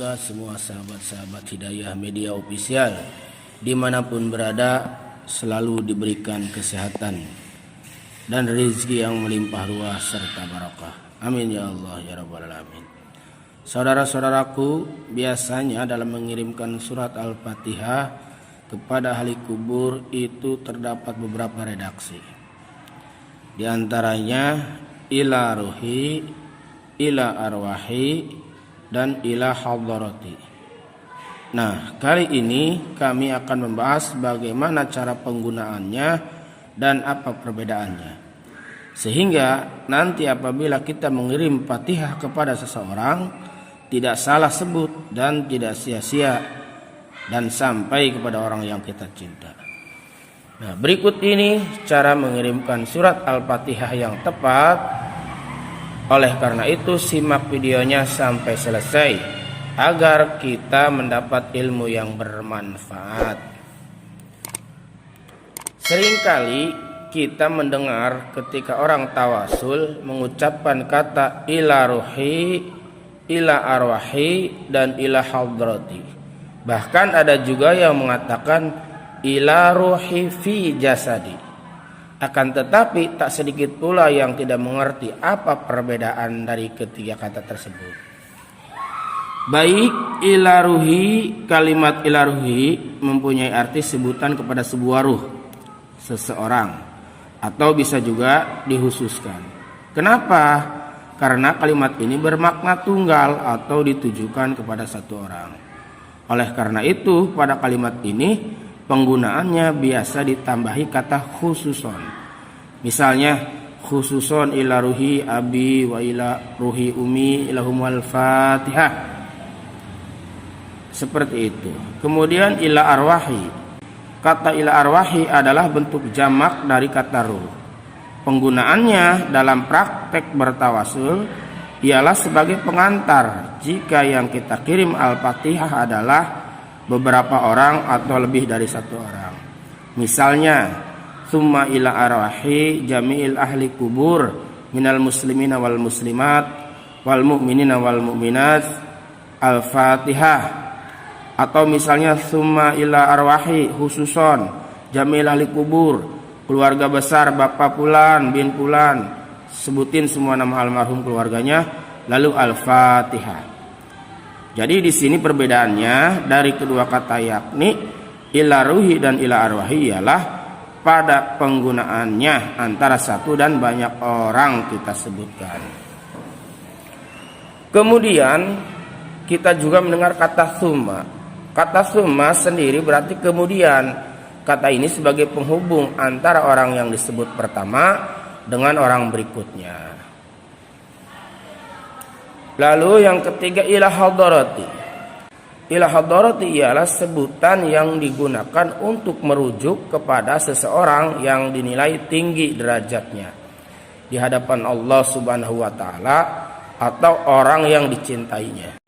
Semoga semua sahabat-sahabat Hidayah Media Official dimanapun berada selalu diberikan kesehatan dan rezeki yang melimpah ruah serta barakah. Amin ya Allah ya Rabbal Alamin. Saudara-saudaraku, biasanya dalam mengirimkan surat Al-Fatihah kepada ahli kubur itu terdapat beberapa redaksi. Di antaranya ila ruhi, ila arwahi, dan ila hadarati. Nah, kali ini kami akan membahas bagaimana cara penggunaannya dan apa perbedaannya. Sehingga nanti apabila kita mengirim Fatihah kepada seseorang tidak salah sebut dan tidak sia-sia dan sampai kepada orang yang kita cinta. Nah, berikut ini cara mengirimkan surat Al-Fatihah yang tepat. Oleh karena itu simak videonya sampai selesai agar kita mendapat ilmu yang bermanfaat. Seringkali kita mendengar ketika orang tawasul mengucapkan kata ila ruhi, ila arwahi, dan ila hadrati. Bahkan ada juga yang mengatakan ila ruhi fi jasadi. Akan tetapi tak sedikit pula yang tidak mengerti apa perbedaan dari ketiga kata tersebut. Baik ilaruhi, kalimat ilaruhi mempunyai arti sebutan kepada sebuah ruh seseorang atau bisa juga dikhususkan. Kenapa? Karena kalimat ini bermakna tunggal atau ditujukan kepada satu orang. Oleh karena itu pada kalimat ini penggunaannya biasa ditambahi kata khususon. Misalnya khususon ila ruhi abi wa ila ruhi umi ilahumul fatihah. Seperti itu. Kemudian ila arwahi. Kata ila arwahi adalah bentuk jamak dari kata ruh. Penggunaannya dalam praktek bertawasul ialah sebagai pengantar jika yang kita kirim Al-Fatihah adalah beberapa orang atau lebih dari satu orang. Misalnya summa ila arwahi jami'il ahli kubur minal muslimina wal muslimat wal mu'minina wal mu'minat al-Fatihah. Atau misalnya summa ila arwahi khususon jami'il ahli kubur, keluarga besar bapak pulan bin pulan, sebutin semua nama almarhum keluarganya, lalu al-Fatihah. Jadi di sini perbedaannya dari kedua kata yakni ila ruhi dan ila arwahi ialah pada penggunaannya antara satu dan banyak orang kita sebutkan. Kemudian kita juga mendengar kata summa. Kata summa sendiri berarti kemudian. Kata ini sebagai penghubung antara orang yang disebut pertama dengan orang berikutnya. Lalu yang ketiga ila hadarati. Ila hadarati ialah sebutan yang digunakan untuk merujuk kepada seseorang yang dinilai tinggi derajatnya di hadapan Allah Subhanahu wa taala atau orang yang dicintainya.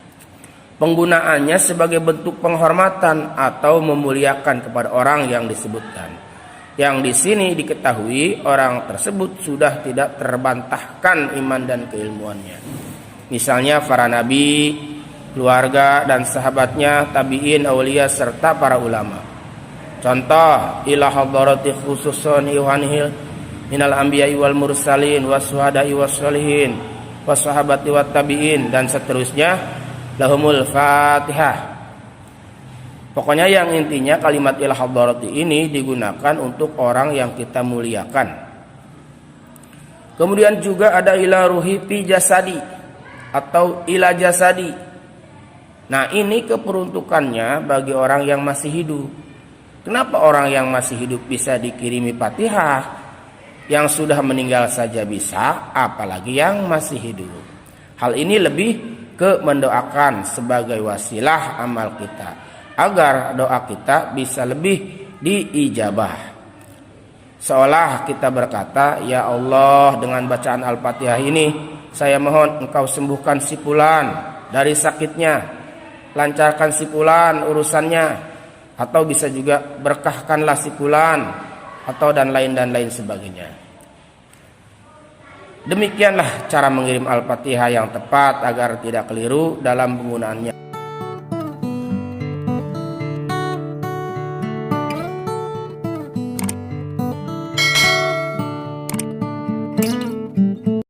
Penggunaannya sebagai bentuk penghormatan atau memuliakan kepada orang yang disebutkan. Yang di sini diketahui orang tersebut sudah tidak terbantahkan iman dan keilmuannya. Misalnya para nabi, keluarga dan sahabatnya, tabi'in, aulia serta para ulama. Contoh ila hadarati khususun iwanihil minal anbiya'i wal mursalin wasuhada'i wassalihin wassahabati wat tabi'in dan seterusnya lahumul fatihah. Pokoknya yang intinya kalimat ila hadarati ini digunakan untuk orang yang kita muliakan. Kemudian juga ada ila ruhi fi jasadi atau ila jasadi. Nah, ini keperuntukannya bagi orang yang masih hidup. Kenapa orang yang masih hidup bisa dikirimi Fatihah? Yang sudah meninggal saja bisa, apalagi yang masih hidup. Hal ini lebih ke mendoakan sebagai wasilah amal kita agar doa kita bisa lebih diijabah. Seolah kita berkata, ya Allah, dengan bacaan Al-Fatihah ini saya mohon engkau sembuhkan si fulan dari sakitnya, lancarkan si fulan urusannya, atau bisa juga berkahkanlah si fulan, atau dan lain sebagainya. Demikianlah cara mengirim Al-Fatihah yang tepat agar tidak keliru dalam penggunaannya.